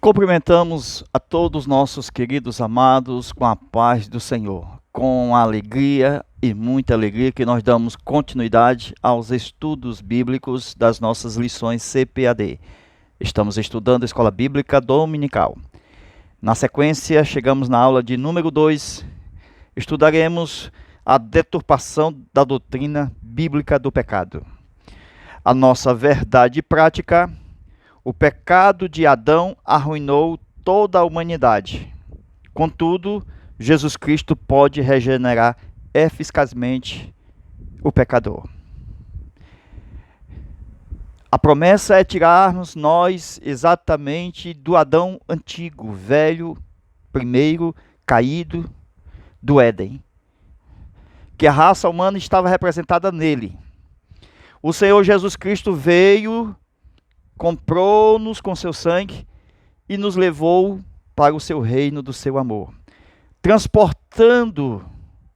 Cumprimentamos a todos nossos queridos amados com a paz do Senhor, com alegria e muita alegria que nós damos continuidade aos estudos bíblicos das nossas lições CPAD. Estamos estudando a Escola Bíblica Dominical. Na sequência, chegamos na aula de número 2, estudaremos a deturpação da doutrina bíblica do pecado. A nossa verdade prática: o pecado de Adão arruinou toda a humanidade. Contudo, Jesus Cristo pode regenerar eficazmente o pecador. A promessa é tirarmos nós exatamente do Adão antigo, velho, primeiro, caído, do Éden, que a raça humana estava representada nele. O Senhor Jesus Cristo veio, comprou-nos com seu sangue e nos levou para o seu reino do seu amor, transportando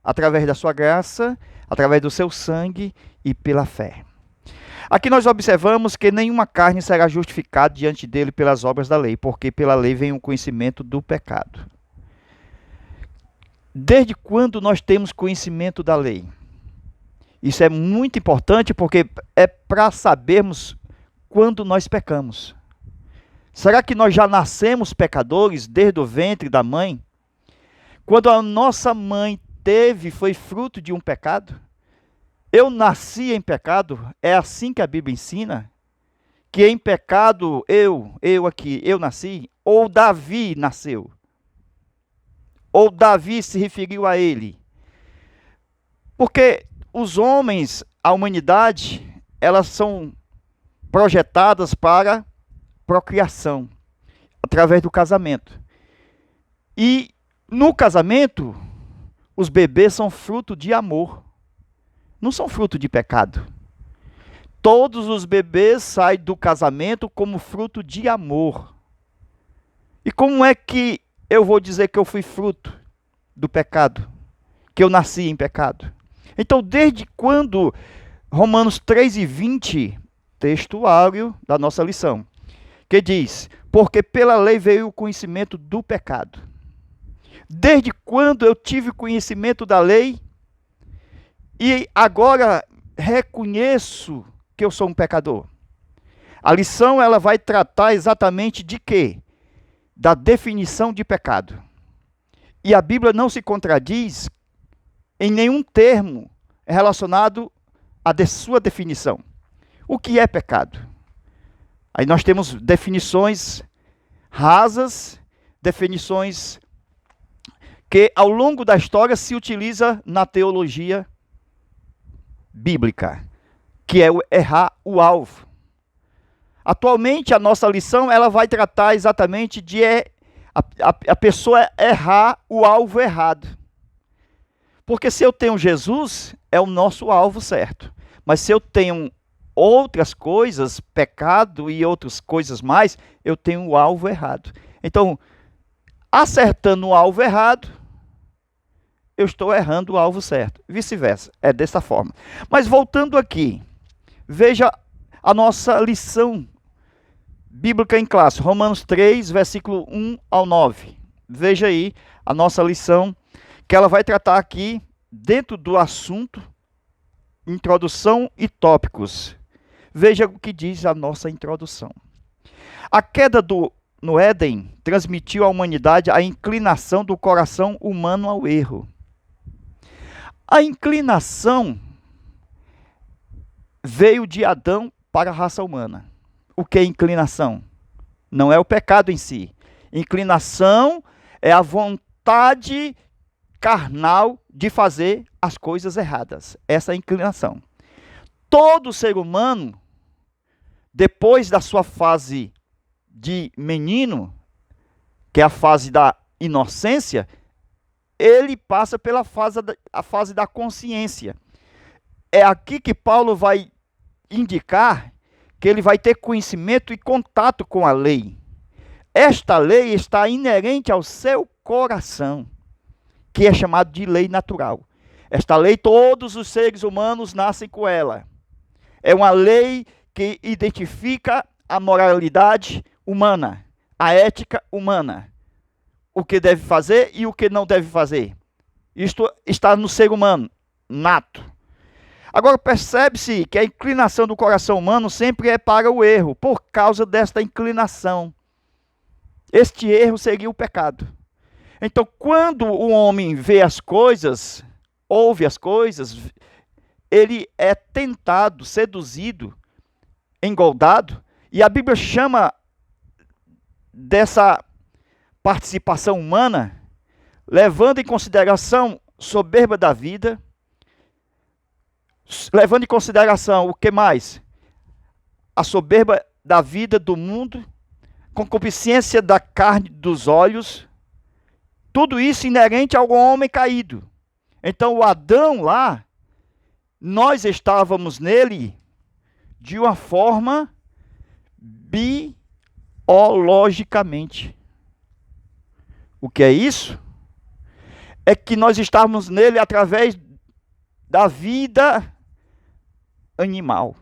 através da sua graça, através do seu sangue e pela fé. Aqui nós observamos que nenhuma carne será justificada diante dele pelas obras da lei, porque pela lei vem o conhecimento do pecado. Desde quando nós temos conhecimento da lei? Isso é muito importante porque é para sabermos quando nós pecamos. Será que nós já nascemos pecadores desde o ventre da mãe? Quando a nossa mãe foi fruto de um pecado? Eu nasci em pecado? É assim que a Bíblia ensina? Que em pecado eu nasci? Ou Davi nasceu? Ou Davi se referiu a ele? Porque os homens, a humanidade, elas são projetadas para procriação, através do casamento. E no casamento, os bebês são fruto de amor, não são fruto de pecado. Todos os bebês saem do casamento como fruto de amor. E como é que eu vou dizer que eu fui fruto do pecado? Que eu nasci em pecado? Então, desde quando Romanos 3:20, textuário da nossa lição, que diz: porque pela lei veio o conhecimento do pecado. Desde quando eu tive conhecimento da lei e agora reconheço que eu sou um pecador? A lição ela vai tratar exatamente de quê? Da definição de pecado. E a Bíblia não se contradiz em nenhum termo relacionado à sua definição. O que é pecado? Aí nós temos definições rasas, definições que ao longo da história se utiliza na teologia bíblica, que é errar o alvo. Atualmente a nossa lição ela vai tratar exatamente de a pessoa errar o alvo errado. Porque se eu tenho Jesus, é o nosso alvo certo. Mas se eu tenho outras coisas, pecado e outras coisas mais, eu tenho o alvo errado. Então, acertando o alvo errado, eu estou errando o alvo certo. Vice-versa, é dessa forma. Mas voltando aqui, veja a nossa lição bíblica em classe, Romanos 3, versículo 1 ao 9. Veja aí a nossa lição, que ela vai tratar aqui, dentro do assunto, introdução e tópicos. Veja o que diz a nossa introdução. A queda no Éden transmitiu à humanidade a inclinação do coração humano ao erro. A inclinação veio de Adão para a raça humana. O que é inclinação? Não é o pecado em si. Inclinação é a vontade carnal de fazer as coisas erradas. Essa é a inclinação. Todo ser humano, depois da sua fase de menino, que é a fase da inocência, ele passa pela fase da consciência. É aqui que Paulo vai indicar que ele vai ter conhecimento e contato com a lei. Esta lei está inerente ao seu coração, que é chamado de lei natural. Esta lei, todos os seres humanos nascem com ela. É uma lei que identifica a moralidade humana, a ética humana. O que deve fazer e o que não deve fazer. Isto está no ser humano, nato. Agora percebe-se que a inclinação do coração humano sempre é para o erro, por causa desta inclinação. Este erro seria o pecado. Então, quando o homem vê as coisas, ouve as coisas, ele é tentado, seduzido, engoldado, e a Bíblia chama dessa participação humana, levando em consideração soberba da vida, levando em consideração o que mais? A soberba da vida do mundo, concupiscência da carne dos olhos, tudo isso inerente ao homem caído. Então o Adão lá, nós estávamos nele de uma forma biologicamente. O que é isso? É que nós estávamos nele através da vida animal,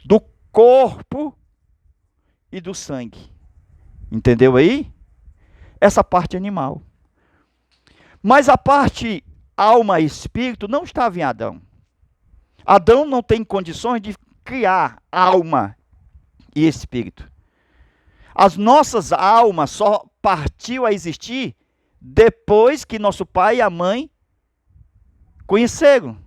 do corpo e do sangue. Entendeu aí? Essa parte animal. Mas a parte alma e espírito não estava em Adão. Adão não tem condições de criar alma e espírito. As nossas almas só partiu a existir depois que nosso pai e a mãe conheceram.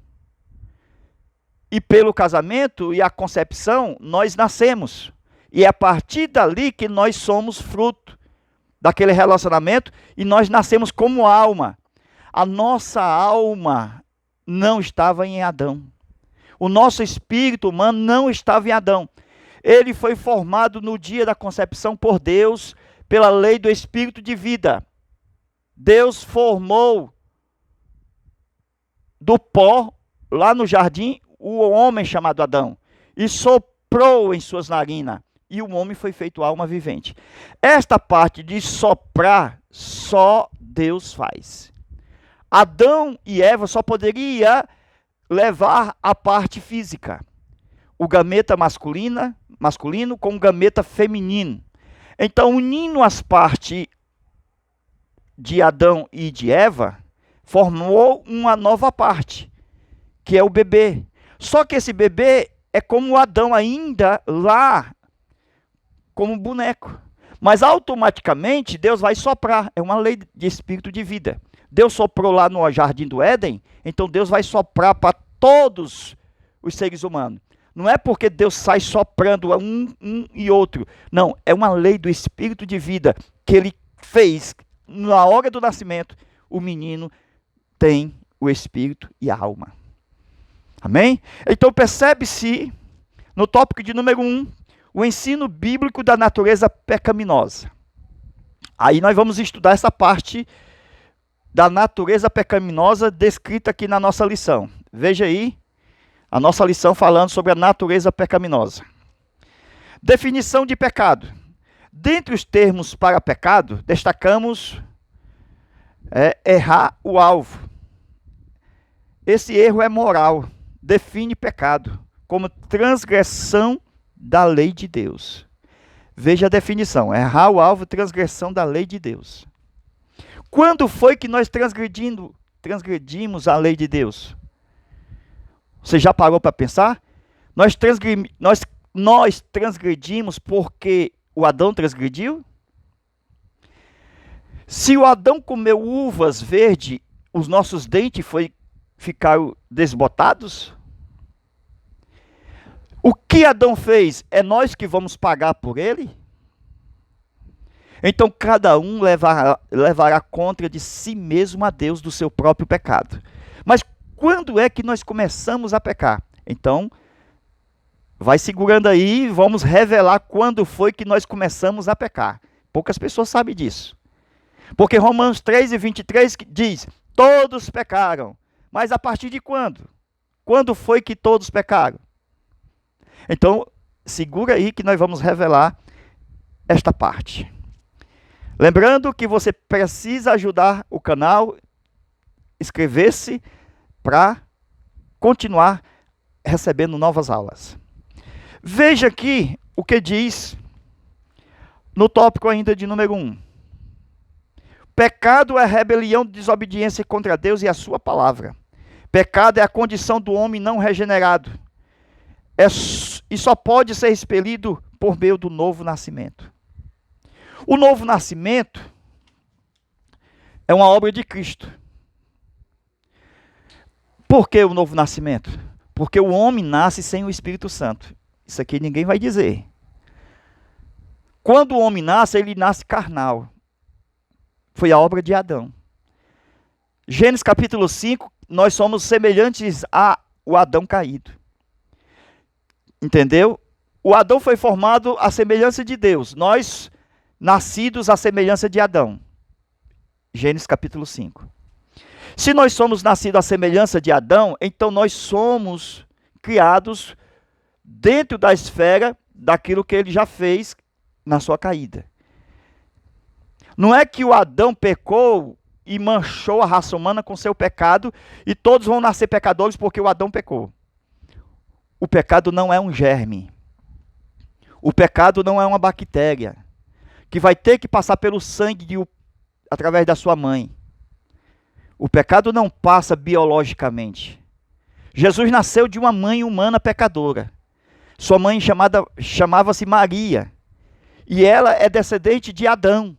E pelo casamento e a concepção, nós nascemos. E é a partir dali que nós somos fruto daquele relacionamento e nós nascemos como alma. A nossa alma não estava em Adão. O nosso espírito humano não estava em Adão. Ele foi formado no dia da concepção por Deus, pela lei do espírito de vida. Deus formou do pó, lá no jardim, o homem chamado Adão, e soprou em suas narinas, e o homem foi feito alma vivente. Esta parte de soprar, só Deus faz. Adão e Eva só poderiam levar a parte física, o gameta masculino com o gameta feminino. Então, unindo as partes de Adão e de Eva, formou uma nova parte, que é o bebê. Só que esse bebê é como o Adão ainda lá, como um boneco. Mas automaticamente Deus vai soprar, é uma lei de espírito de vida. Deus soprou lá no jardim do Éden, então Deus vai soprar para todos os seres humanos. Não é porque Deus sai soprando um e outro. Não, é uma lei do espírito de vida que ele fez na hora do nascimento. O menino tem o espírito e a alma. Amém? Então percebe-se, no tópico de número 1, o ensino bíblico da natureza pecaminosa. Aí nós vamos estudar essa parte da natureza pecaminosa descrita aqui na nossa lição. Veja aí a nossa lição falando sobre a natureza pecaminosa. Definição de pecado. Dentre os termos para pecado, destacamos errar o alvo. Esse erro é moral. Define pecado como transgressão da lei de Deus. Veja a definição. Errar o alvo, transgressão da lei de Deus. Quando foi que nós transgredimos a lei de Deus? Você já parou para pensar? Nós transgredimos porque o Adão transgrediu? Se o Adão comeu uvas verdes, os nossos dentes ficaram desbotados? O que Adão fez? É nós que vamos pagar por ele? Então cada um levará contra de si mesmo a Deus do seu próprio pecado. Mas quando é que nós começamos a pecar? Então, vai segurando aí, vamos revelar quando foi que nós começamos a pecar. Poucas pessoas sabem disso. Porque Romanos 3:23 diz, todos pecaram. Mas a partir de quando? Quando foi que todos pecaram? Então, segura aí que nós vamos revelar esta parte. Lembrando que você precisa ajudar o canal, inscrever-se para continuar recebendo novas aulas. Veja aqui o que diz No tópico ainda de número 1. Pecado é rebelião de desobediência contra Deus e a sua palavra. Pecado é a condição do homem não regenerado. E só pode ser expelido por meio do novo nascimento. O novo nascimento é uma obra de Cristo. Por que o novo nascimento? Porque o homem nasce sem o Espírito Santo. Isso aqui ninguém vai dizer. Quando o homem nasce, ele nasce carnal. Foi a obra de Adão. Gênesis capítulo 5, nós somos semelhantes ao Adão caído. Entendeu? O Adão foi formado à semelhança de Deus. Nós, nascidos à semelhança de Adão. Gênesis capítulo 5. Se nós somos nascidos à semelhança de Adão, então nós somos criados dentro da esfera daquilo que ele já fez na sua caída. Não é que o Adão pecou e manchou a raça humana com seu pecado e todos vão nascer pecadores porque o Adão pecou. O pecado não é um germe. O pecado não é uma bactéria que vai ter que passar pelo sangue através da sua mãe. O pecado não passa biologicamente. Jesus nasceu de uma mãe humana pecadora. Sua mãe chamava-se Maria. E ela é descendente de Adão.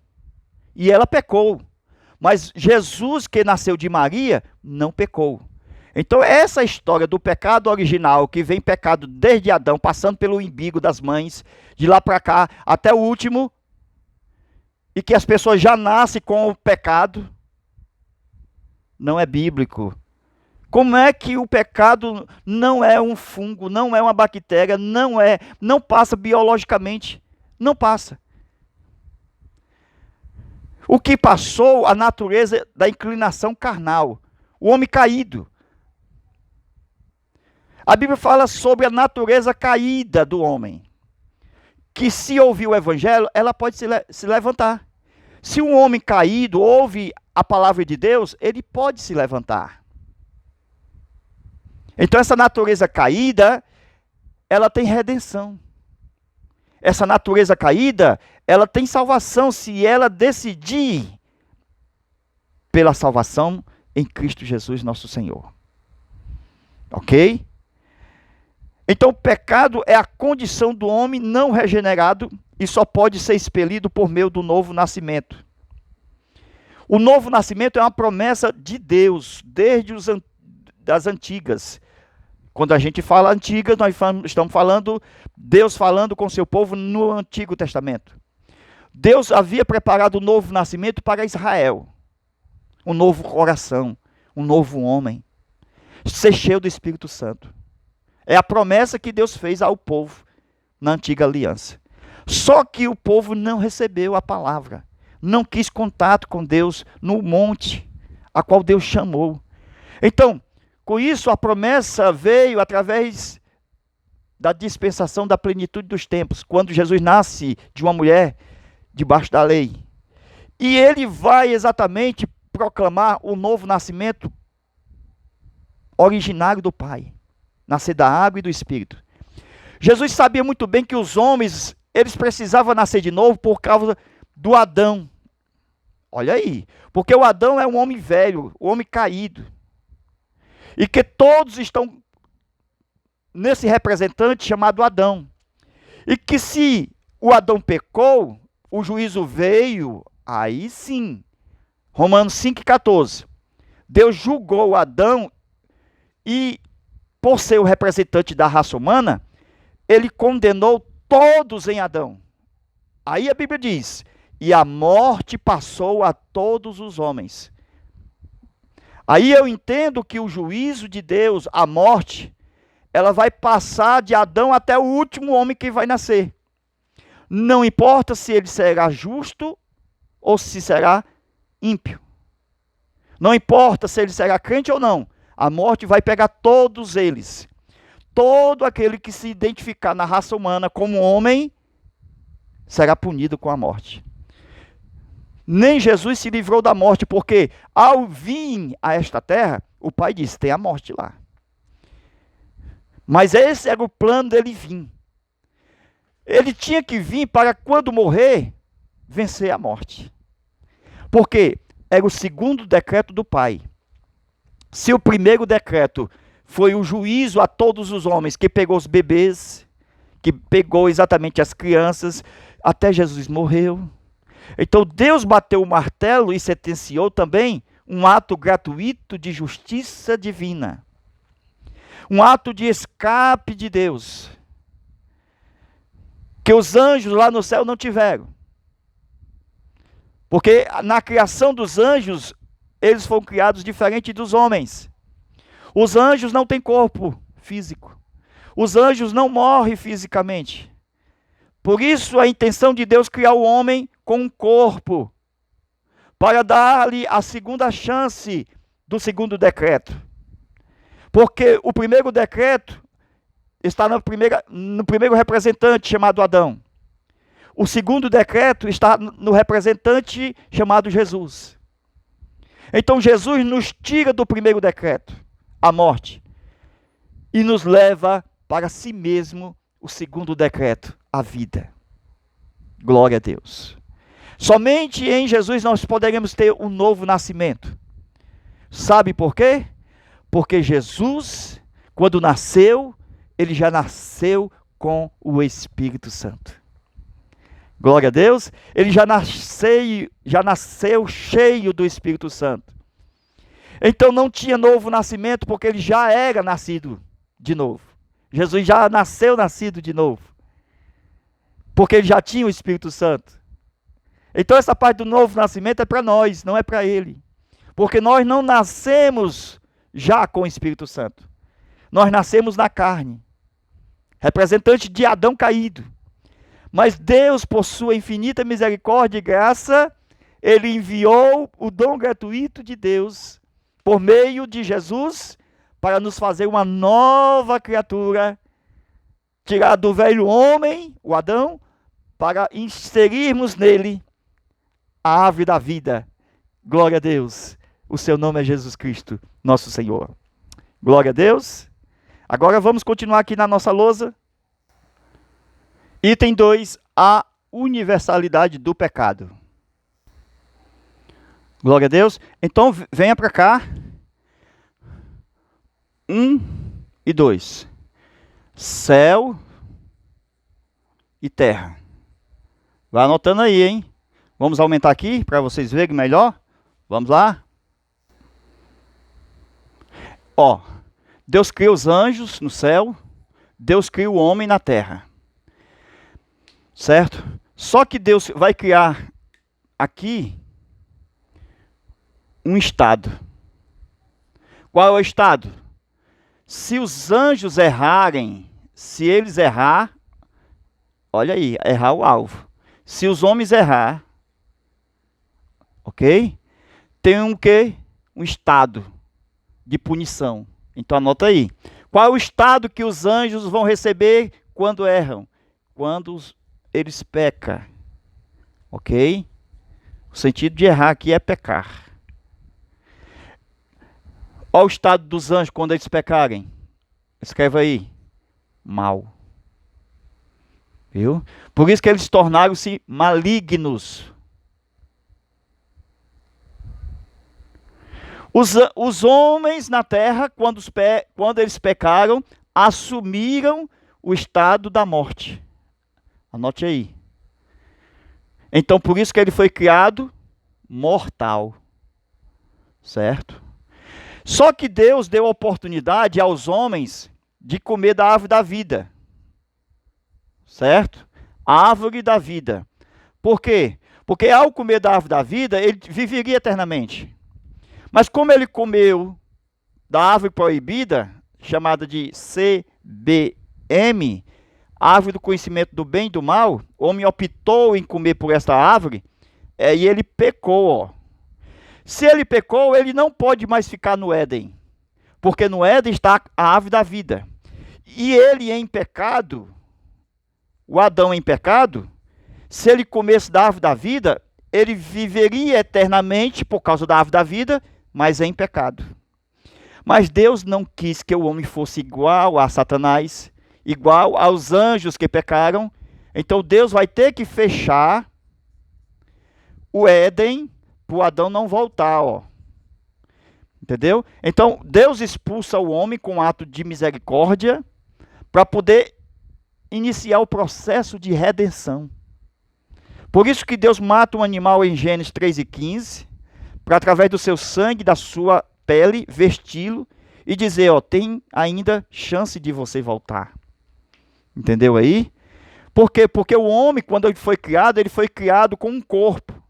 E ela pecou. Mas Jesus, que nasceu de Maria, não pecou. Então essa história do pecado original, que vem pecado desde Adão, passando pelo umbigo das mães, de lá para cá, até o último, e que as pessoas já nascem com o pecado, não é bíblico. Como é que o pecado não é um fungo, não é uma bactéria, não passa biologicamente? Não passa. O que passou, a natureza da inclinação carnal, o homem caído. A Bíblia fala sobre a natureza caída do homem, que se ouvir o evangelho, ela pode se levantar. Se um homem caído ouve a palavra de Deus, ele pode se levantar. Então essa natureza caída, ela tem redenção. Essa natureza caída, ela tem salvação se ela decidir pela salvação em Cristo Jesus, nosso Senhor. Ok? Então o pecado é a condição do homem não regenerado e só pode ser expelido por meio do novo nascimento. O novo nascimento é uma promessa de Deus, desde das antigas. Quando a gente fala antigas, nós estamos falando, Deus falando com seu povo no Antigo Testamento. Deus havia preparado o novo nascimento para Israel. Um novo coração, um novo homem, ser cheio do Espírito Santo. É a promessa que Deus fez ao povo na antiga aliança. Só que o povo não recebeu a palavra. Não quis contato com Deus no monte, a qual Deus chamou. Então, com isso, a promessa veio através da dispensação da plenitude dos tempos, quando Jesus nasce de uma mulher debaixo da lei. E ele vai exatamente proclamar o novo nascimento originário do Pai, nascer da água e do Espírito. Jesus sabia muito bem que os homens, eles precisavam nascer de novo por causa do Adão. Olha aí, porque o Adão é um homem velho, um homem caído. E que todos estão nesse representante chamado Adão. E que se o Adão pecou, o juízo veio, aí sim. Romanos 5,14. Deus julgou Adão e, por ser o representante da raça humana, ele condenou todos em Adão. Aí a Bíblia diz, e a morte passou a todos os homens. Aí eu entendo que o juízo de Deus, a morte, ela vai passar de Adão até o último homem que vai nascer. Não importa se ele será justo ou se será ímpio. Não importa se ele será crente ou não. A morte vai pegar todos eles. Todo aquele que se identificar na raça humana como homem, será punido com a morte. Nem Jesus se livrou da morte, porque ao vir a esta terra, o Pai disse, tem a morte lá. Mas esse era o plano dele vir. Ele tinha que vir para quando morrer, vencer a morte. Porque era o segundo decreto do Pai. Se o primeiro decreto foi o juízo a todos os homens, que pegou os bebês, que pegou exatamente as crianças, até Jesus morreu. Então Deus bateu o martelo e sentenciou também um ato gratuito de justiça divina. Um ato de escape de Deus. Que os anjos lá no céu não tiveram. Porque na criação dos anjos, eles foram criados diferente dos homens. Os anjos não têm corpo físico. Os anjos não morrem fisicamente. Por isso a intenção de Deus criar o homem com um corpo, para dar-lhe a segunda chance do segundo decreto. Porque o primeiro decreto está no primeiro representante, chamado Adão. O segundo decreto está no representante chamado Jesus. Então Jesus nos tira do primeiro decreto, a morte, e nos leva para si mesmo o segundo decreto, a vida. Glória a Deus. Somente em Jesus nós poderemos ter um novo nascimento. Sabe por quê? Porque Jesus, quando nasceu, ele já nasceu com o Espírito Santo. Glória a Deus. Ele já nasceu cheio do Espírito Santo. Então não tinha novo nascimento, porque ele já era nascido de novo. Jesus já nascido de novo. Porque ele já tinha o Espírito Santo. Então essa parte do novo nascimento é para nós, não é para ele. Porque nós não nascemos já com o Espírito Santo. Nós nascemos na carne. Representante de Adão caído. Mas Deus, por sua infinita misericórdia e graça, ele enviou o dom gratuito de Deus, por meio de Jesus, para nos fazer uma nova criatura, tirar do velho homem, o Adão, para inserirmos nele a árvore da vida. Glória a Deus. O seu nome é Jesus Cristo, nosso Senhor. Glória a Deus. Agora vamos continuar aqui na nossa lousa. Item 2, a universalidade do pecado. Glória a Deus. Então venha para cá. 1 e 2. Céu e terra. Vai anotando aí, hein? Vamos aumentar aqui para vocês verem melhor. Vamos lá. Ó, Deus criou os anjos no céu. Deus criou o homem na terra. Certo? Só que Deus vai criar aqui um estado. Qual é o estado? Se os anjos errarem, se eles errar, olha aí, errar o alvo. Se os homens errar, ok? Tem um quê? Um estado de punição. Então anota aí. Qual é o estado que os anjos vão receber quando erram? Quando eles pecam. Ok? O sentido de errar aqui é pecar. Olha o estado dos anjos quando eles pecarem. Escreve aí. Mal. Viu? Por isso que eles tornaram-se malignos. Os homens na terra, quando eles pecaram, assumiram o estado da morte. Anote aí. Então, por isso que ele foi criado mortal. Certo? Só que Deus deu oportunidade aos homens de comer da árvore da vida. Certo? A árvore da vida. Por quê? Porque ao comer da árvore da vida, ele viveria eternamente. Mas como ele comeu da árvore proibida, chamada de CBM, árvore do conhecimento do bem e do mal, o homem optou em comer por esta árvore, e ele pecou, ó. Se ele pecou, ele não pode mais ficar no Éden, porque no Éden está a árvore da vida. E ele em pecado, o Adão em pecado, se ele comesse da árvore da vida, ele viveria eternamente por causa da árvore da vida, mas em pecado. Mas Deus não quis que o homem fosse igual a Satanás, igual aos anjos que pecaram. Então Deus vai ter que fechar o Éden para o Adão não voltar, ó. Entendeu? Então, Deus expulsa o homem com um ato de misericórdia para poder iniciar o processo de redenção. Por isso que Deus mata um animal em Gênesis 3:15, para através do seu sangue, da sua pele, vesti-lo e dizer, ó, tem ainda chance de você voltar. Entendeu aí? Por quê? Porque o homem, quando ele foi criado com um corpo.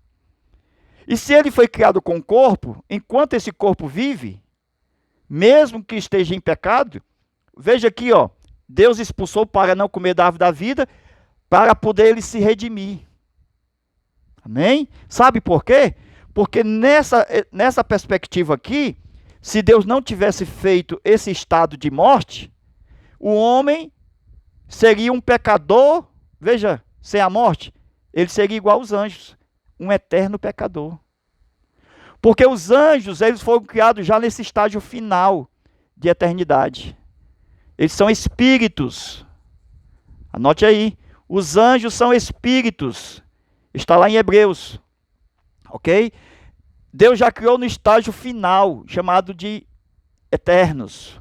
E se ele foi criado com um corpo, enquanto esse corpo vive, mesmo que esteja em pecado, veja aqui, ó, Deus expulsou para não comer da árvore da vida, para poder ele se redimir. Amém? Sabe por quê? Porque nessa perspectiva aqui, se Deus não tivesse feito esse estado de morte, o homem seria um pecador, veja, sem a morte, ele seria igual aos anjos, um eterno pecador. Porque os anjos, eles foram criados já nesse estágio final de eternidade. Eles são espíritos. Anote aí, os anjos são espíritos. Está lá em Hebreus. Ok? Deus já criou no estágio final, chamado de eternos.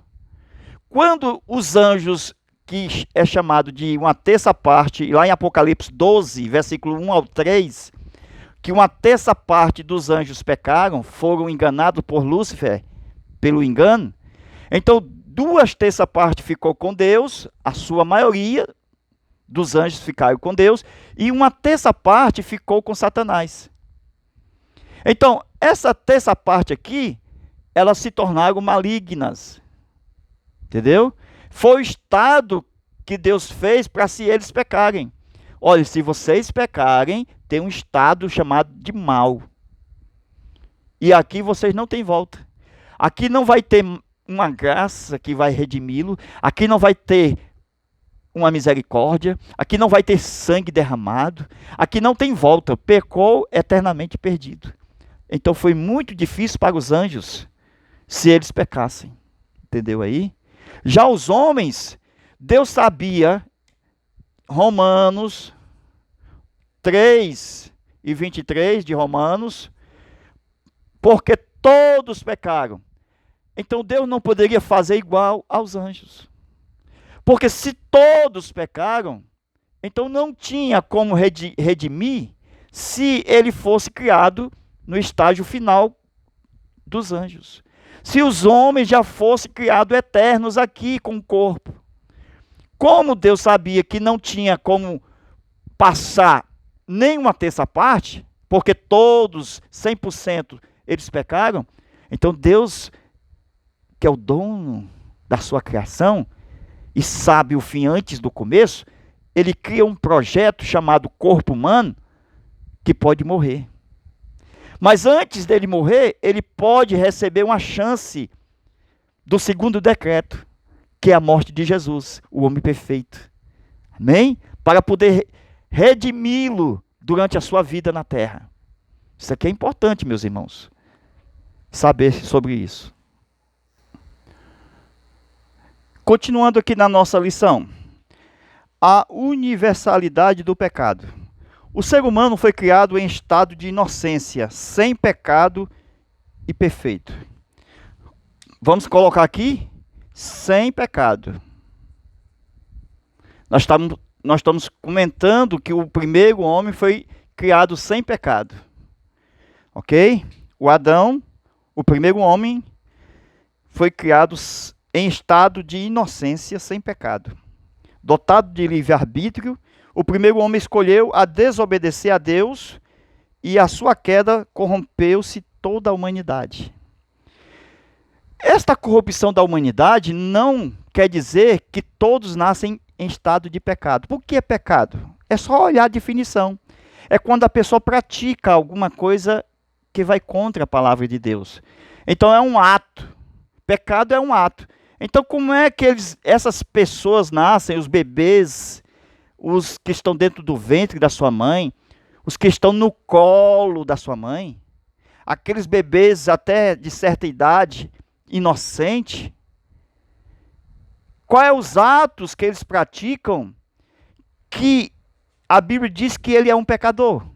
Quando os anjos, que é chamado de uma terça parte, lá em Apocalipse 12, versículo 1 ao 3, que uma terça parte dos anjos pecaram, foram enganados por Lúcifer, pelo engano. Então, 2/3 parte ficou com Deus, a sua maioria dos anjos ficaram com Deus, e 1/3 parte ficou com Satanás. Então, essa terça parte aqui, elas se tornaram malignas. Entendeu? Foi o estado que Deus fez para se eles pecarem. Olha, se vocês pecarem, tem um estado chamado de mal. E aqui vocês não têm volta. Aqui não vai ter uma graça que vai redimi-lo. Aqui não vai ter uma misericórdia. Aqui não vai ter sangue derramado. Aqui não tem volta. Pecou, eternamente perdido. Então foi muito difícil para os anjos se eles pecassem. Entendeu aí? Já os homens, Deus sabia, Romanos 3:23 de Romanos, porque todos pecaram. Então Deus não poderia fazer igual aos anjos. Porque se todos pecaram, então não tinha como redimir se ele fosse criado no estágio final dos anjos. Se os homens já fossem criados eternos aqui com o corpo. Como Deus sabia que não tinha como passar nem 1/3 parte, porque todos, 100%, eles pecaram, então Deus, que é o dono da sua criação, e sabe o fim antes do começo, ele cria um projeto chamado corpo humano, que pode morrer. Mas antes dele morrer, ele pode receber uma chance do segundo decreto, que é a morte de Jesus, o homem perfeito. Amém? Para poder redimi-lo durante a sua vida na terra. Isso aqui é importante, meus irmãos, saber sobre isso. Continuando aqui na nossa lição, a universalidade do pecado. O ser humano foi criado em estado de inocência, sem pecado e perfeito. Vamos colocar aqui, sem pecado. Nós estamos comentando que o primeiro homem foi criado sem pecado. Ok? O Adão, o primeiro homem, foi criado em estado de inocência, sem pecado. Dotado de livre-arbítrio, o primeiro homem escolheu a desobedecer a Deus e a sua queda corrompeu-se toda a humanidade. Esta corrupção da humanidade não quer dizer que todos nascem em estado de pecado. Por que é pecado? É só olhar a definição. É quando a pessoa pratica alguma coisa que vai contra a palavra de Deus. Então é um ato. Pecado é um ato. Então como é que essas pessoas nascem, os bebês, os que estão dentro do ventre da sua mãe, os que estão no colo da sua mãe, aqueles bebês até de certa idade, inocente, quais são os atos que eles praticam que a Bíblia diz que ele é um pecador?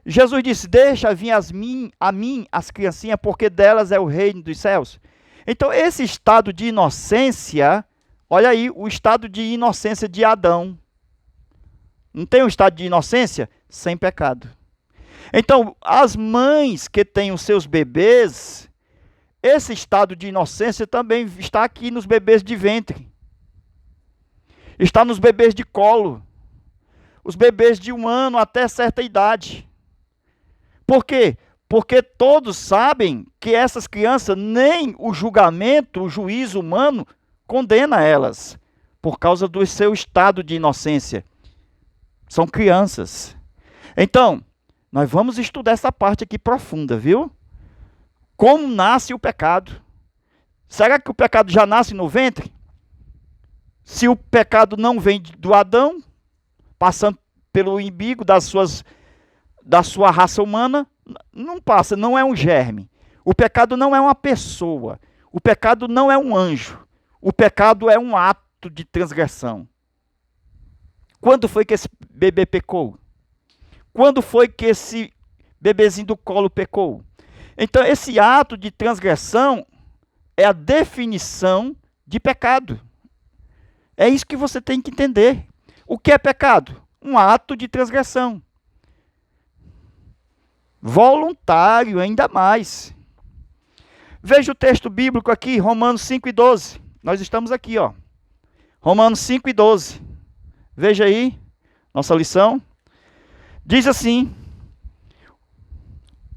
Jesus disse, deixa vir a mim as criancinhas, porque delas é o reino dos céus. Então, esse estado de inocência, olha aí, o estado de inocência de Adão. Não tem um estado de inocência sem pecado. Então, as mães que têm os seus bebês, esse estado de inocência também está aqui nos bebês de ventre. Está nos bebês de colo. Os bebês de 1 ano até certa idade. Por quê? Porque todos sabem que essas crianças, nem o julgamento, o juízo humano, condena elas, por causa do seu estado de inocência. São crianças. Então, nós vamos estudar essa parte aqui profunda, viu? Como nasce o pecado? Será que o pecado já nasce no ventre? Se o pecado não vem do Adão, passando pelo umbigo da sua raça humana, não passa, não é um germe. O pecado não é uma pessoa. O pecado não é um anjo. O pecado é um ato de transgressão. Quando foi que esse bebê pecou? Quando foi que esse bebezinho do colo pecou? Então, esse ato de transgressão é a definição de pecado. É isso que você tem que entender. O que é pecado? Um ato de transgressão. Voluntário, ainda mais. Veja o texto bíblico aqui, Romanos 5:12. Nós estamos aqui, ó. Romanos 5:12. Veja aí, nossa lição. Diz assim,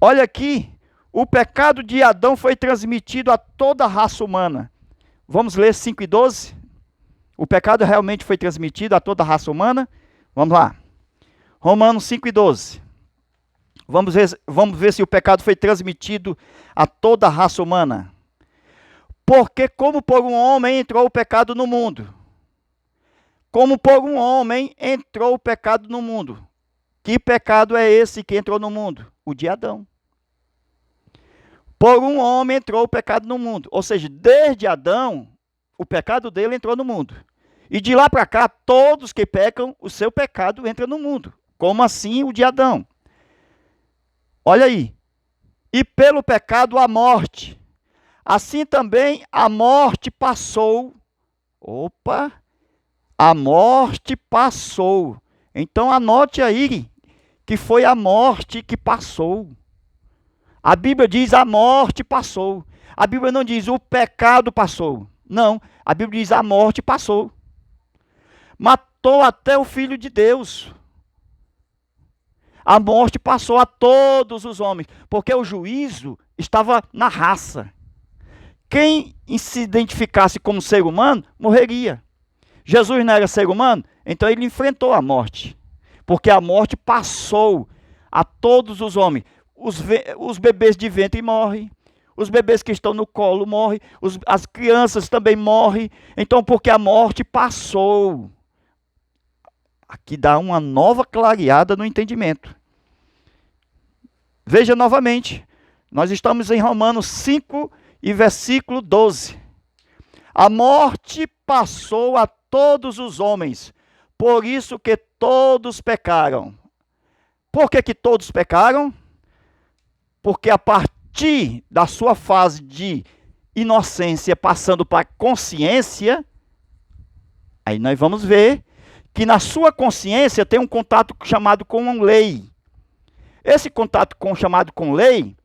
olha aqui, o pecado de Adão foi transmitido a toda a raça humana. Vamos ler 5:12? O pecado realmente foi transmitido a toda a raça humana? Vamos lá. Romanos 5:12. Vamos ver se o pecado foi transmitido a toda a raça humana. Porque como por um homem entrou o pecado no mundo. Como por um homem entrou o pecado no mundo. Que pecado é esse que entrou no mundo? O de Adão. Por um homem entrou o pecado no mundo. Ou seja, desde Adão, o pecado dele entrou no mundo. E de lá para cá, todos que pecam, o seu pecado entra no mundo. Como assim o de Adão? Olha aí. E pelo pecado a morte. Assim também a morte passou. Opa! A morte passou. Então anote aí que foi a morte que passou. A Bíblia diz a morte passou. A Bíblia não diz o pecado passou. Não, a Bíblia diz a morte passou. Matou até o Filho de Deus. A morte passou a todos os homens, porque o juízo estava na raça. Quem se identificasse como ser humano, morreria. Jesus não era ser humano, então ele enfrentou a morte. Porque a morte passou a todos os homens. Os bebês de ventre morrem, os bebês que estão no colo morrem, as crianças também morrem. Então, porque a morte passou. Aqui dá uma nova clareada no entendimento. Veja novamente, nós estamos em Romanos 5 e versículo 12. A morte passou a todos os homens, por isso que todos pecaram. Por que todos pecaram? Porque a partir da sua fase de inocência passando para a consciência, aí nós vamos ver que na sua consciência tem um contato chamado com uma lei. Esse contato chamado com lei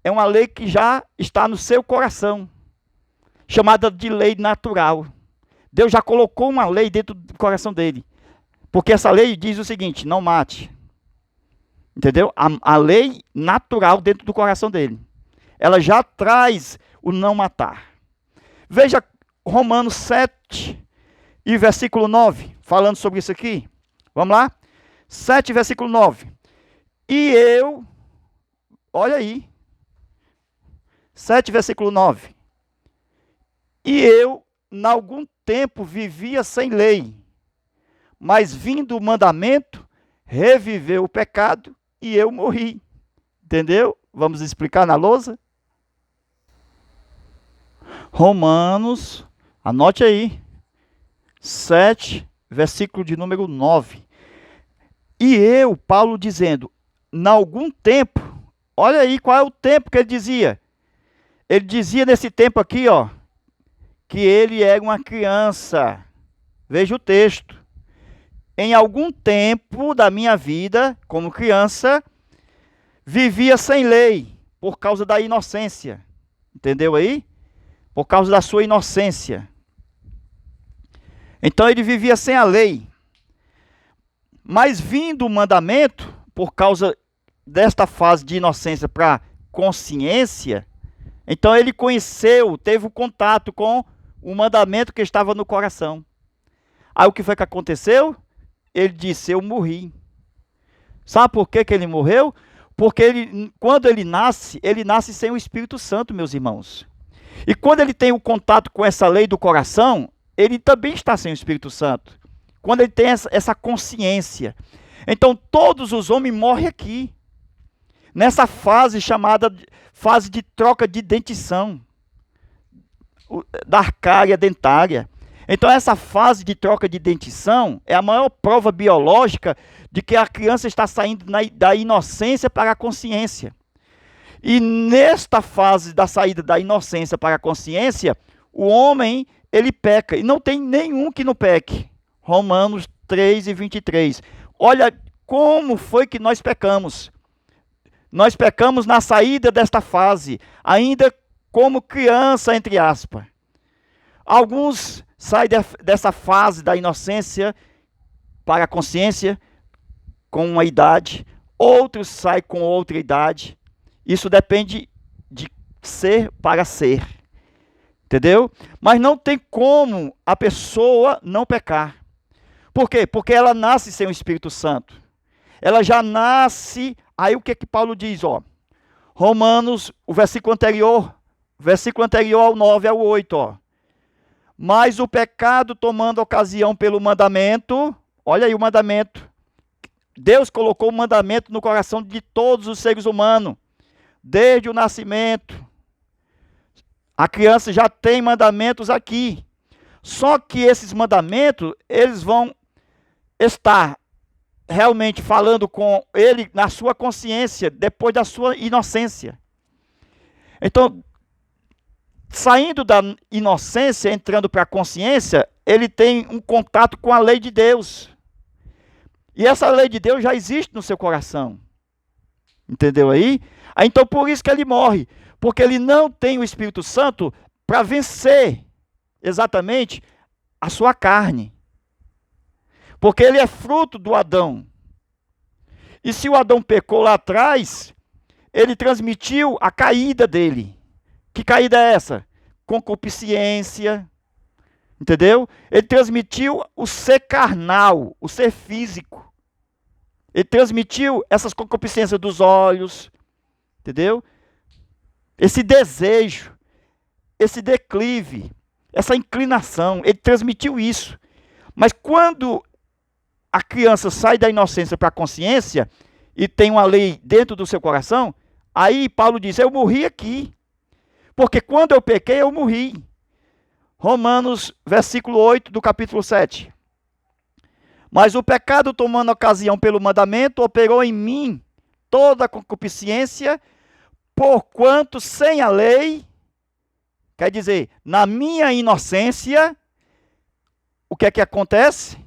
é uma lei que já está no seu coração, chamada de lei natural. Deus já colocou uma lei dentro do coração dele. Porque essa lei diz o seguinte, não mate. Entendeu? A lei natural dentro do coração dele. Ela já traz o não matar. Veja Romanos 7 e versículo 9, falando sobre isso aqui. Vamos lá? 7, versículo 9. E eu, olha aí. 7, versículo 9. E eu, em algum tempo, vivia sem lei, mas vindo o mandamento, reviveu o pecado e eu morri. Entendeu? Vamos explicar na lousa? Romanos, anote aí, 7, versículo de número 9. E eu, Paulo, dizendo, em algum tempo, olha aí qual é o tempo que ele dizia. Ele dizia nesse tempo aqui, ó, que ele era uma criança. Veja o texto. Em algum tempo da minha vida, como criança, vivia sem lei, por causa da inocência. Entendeu aí? Por causa da sua inocência. Então ele vivia sem a lei. Mas vindo o mandamento, por causa desta fase de inocência para consciência, então ele conheceu, teve o contato com o mandamento que estava no coração. Aí o que foi que aconteceu? Ele disse, eu morri. Sabe por que ele morreu? Porque quando ele nasce sem o Espírito Santo, meus irmãos. E quando ele tem o contato com essa lei do coração, ele também está sem o Espírito Santo. Quando ele tem essa consciência. Então todos os homens morrem aqui. Nessa fase chamada fase de troca de dentição. Da arcária dentária. Então essa fase de troca de dentição é a maior prova biológica de que a criança está saindo da inocência para a consciência. E nesta fase da saída da inocência para a consciência, o homem, ele peca. E não tem nenhum que não peque. Romanos 3:23. Olha como foi que nós pecamos. Nós pecamos na saída desta fase, ainda como criança, entre aspas. Alguns saem dessa fase da inocência para a consciência com uma idade, outros saem com outra idade. Isso depende de ser para ser, entendeu? Mas não tem como a pessoa não pecar. Por quê? Porque ela nasce sem o Espírito Santo. Ela já nasce, aí o que Paulo diz, ó? Romanos, o versículo anterior ao 9 ao 8, ó. Mas o pecado tomando ocasião pelo mandamento, olha aí o mandamento. Deus colocou o mandamento no coração de todos os seres humanos, desde o nascimento. A criança já tem mandamentos aqui. Só que esses mandamentos, eles vão estar realmente falando com ele na sua consciência, depois da sua inocência. Então, saindo da inocência, entrando para a consciência, ele tem um contato com a lei de Deus. E essa lei de Deus já existe no seu coração. Entendeu aí? Então por isso que ele morre. Porque ele não tem o Espírito Santo para vencer exatamente a sua carne. Porque ele é fruto do Adão. E se o Adão pecou lá atrás, ele transmitiu a caída dele. Que caída é essa? Concupiscência. Entendeu? Ele transmitiu o ser carnal, o ser físico. Ele transmitiu essas concupiscências dos olhos. Entendeu? Esse desejo, esse declive, essa inclinação. Ele transmitiu isso. Mas quando a criança sai da inocência para a consciência e tem uma lei dentro do seu coração, aí Paulo diz, eu morri aqui. Porque quando eu pequei, eu morri. Romanos, versículo 8 do capítulo 7. Mas o pecado, tomando ocasião pelo mandamento, operou em mim toda a concupiscência, porquanto sem a lei, quer dizer, na minha inocência, o que é que acontece?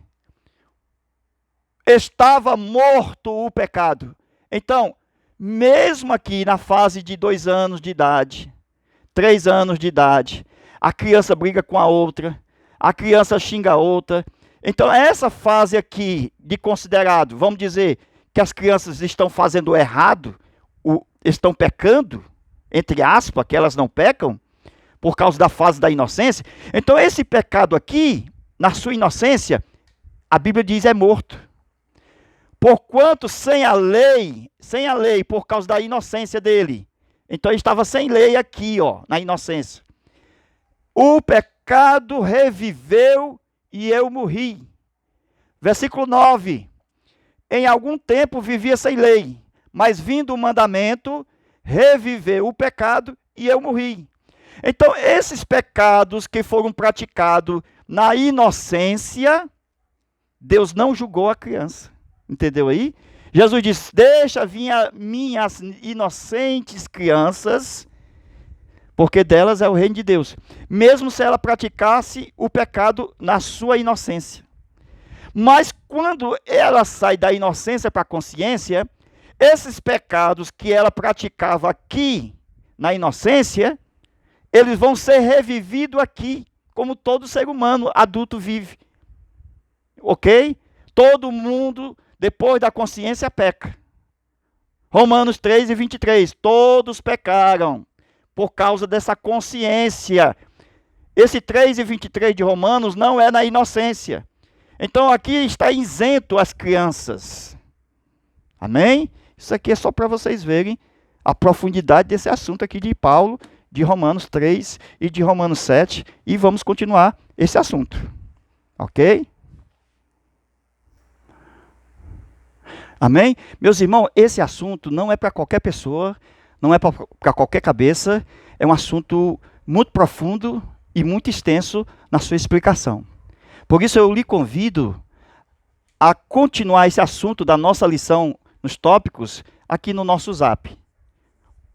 Estava morto o pecado. Então, mesmo aqui na fase de 2 anos de idade, 3 anos de idade, a criança briga com a outra, a criança xinga a outra. Então, essa fase aqui de considerado, vamos dizer, que as crianças estão fazendo errado, estão pecando, entre aspas, que elas não pecam, por causa da fase da inocência. Então, esse pecado aqui, na sua inocência, a Bíblia diz é morto. Porquanto sem a lei, por causa da inocência dele. Então, ele estava sem lei aqui, ó, na inocência. O pecado reviveu e eu morri. Versículo 9. Em algum tempo vivia sem lei, mas vindo o mandamento, reviveu o pecado e eu morri. Então, esses pecados que foram praticados na inocência, Deus não julgou a criança. Entendeu aí? Jesus disse: deixa vir a minhas inocentes crianças, porque delas é o reino de Deus, mesmo se ela praticasse o pecado na sua inocência. Mas quando ela sai da inocência para a consciência, esses pecados que ela praticava aqui na inocência, eles vão ser revividos aqui, como todo ser humano adulto vive. Ok? Todo mundo, depois da consciência, peca. Romanos 3:23, todos pecaram por causa dessa consciência. Esse 3:23 de Romanos não é na inocência. Então aqui está isento as crianças. Amém? Isso aqui é só para vocês verem a profundidade desse assunto aqui de Paulo, de Romanos 3 e de Romanos 7. E vamos continuar esse assunto. Ok? Amém? Meus irmãos, esse assunto não é para qualquer pessoa, não é para qualquer cabeça. É um assunto muito profundo e muito extenso na sua explicação. Por isso eu lhe convido a continuar esse assunto da nossa lição nos tópicos aqui no nosso Zap.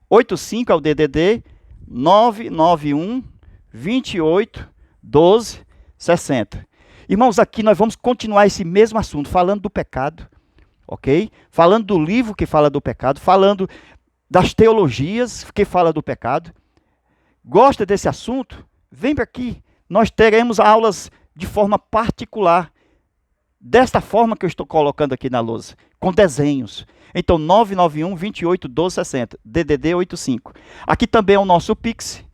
85 é o DDD 991 28 12 60. Irmãos, aqui nós vamos continuar esse mesmo assunto, falando do pecado, ok? Falando do livro que fala do pecado, falando das teologias que fala do pecado. Gosta desse assunto? Vem para aqui. Nós teremos aulas de forma particular, desta forma que eu estou colocando aqui na lousa, com desenhos. Então, 991 28 12 60, DDD 85. Aqui também é o nosso Pix.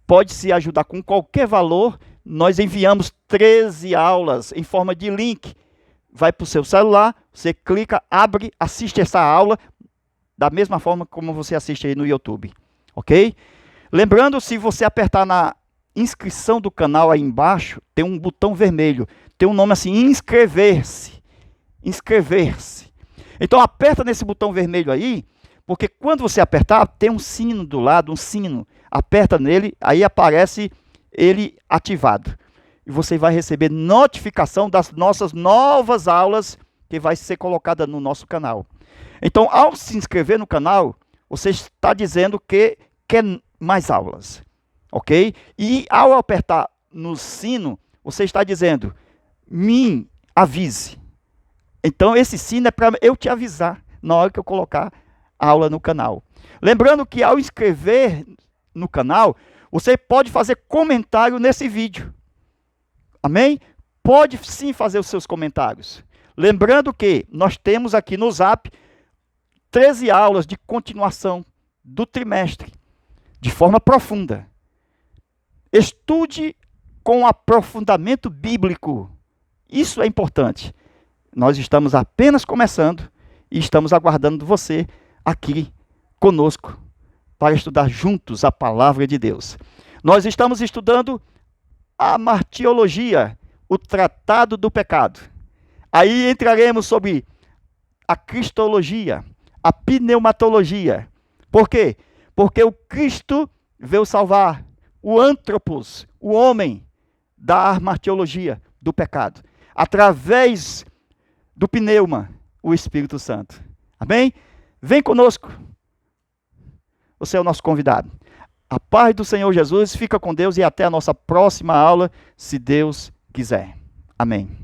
Pode se ajudar com qualquer valor. Nós enviamos 13 aulas em forma de link. Vai para o seu celular, você clica, abre, assiste essa aula da mesma forma como você assiste aí no YouTube. Ok? Lembrando, se você apertar na inscrição do canal aí embaixo, tem um botão vermelho, tem um nome assim, inscrever-se. Inscrever-se. Então aperta nesse botão vermelho aí, porque quando você apertar, tem um sino do lado, um sino. Aperta nele, aí aparece ele ativado. E você vai receber notificação das nossas novas aulas que vai ser colocada no nosso canal. Então, ao se inscrever no canal, você está dizendo que quer mais aulas. Ok? E ao apertar no sino, você está dizendo, me avise. Então esse sino é para eu te avisar na hora que eu colocar a aula no canal. Lembrando que ao inscrever no canal, você pode fazer comentário nesse vídeo. Amém? Pode sim fazer os seus comentários. Lembrando que nós temos aqui no Zap 13 aulas de continuação do trimestre, de forma profunda. Estude com aprofundamento bíblico. Isso é importante. Nós estamos apenas começando e estamos aguardando você aqui conosco para estudar juntos a palavra de Deus. Nós estamos estudando a martiologia, o tratado do pecado. Aí entraremos sobre a cristologia, a pneumatologia. Por quê? Porque o Cristo veio salvar o antropos, o homem, da martiologia, do pecado, através do pneuma, o Espírito Santo. Amém? Vem conosco. Você é o nosso convidado. A paz do Senhor Jesus, fica com Deus e até a nossa próxima aula, se Deus quiser. Amém.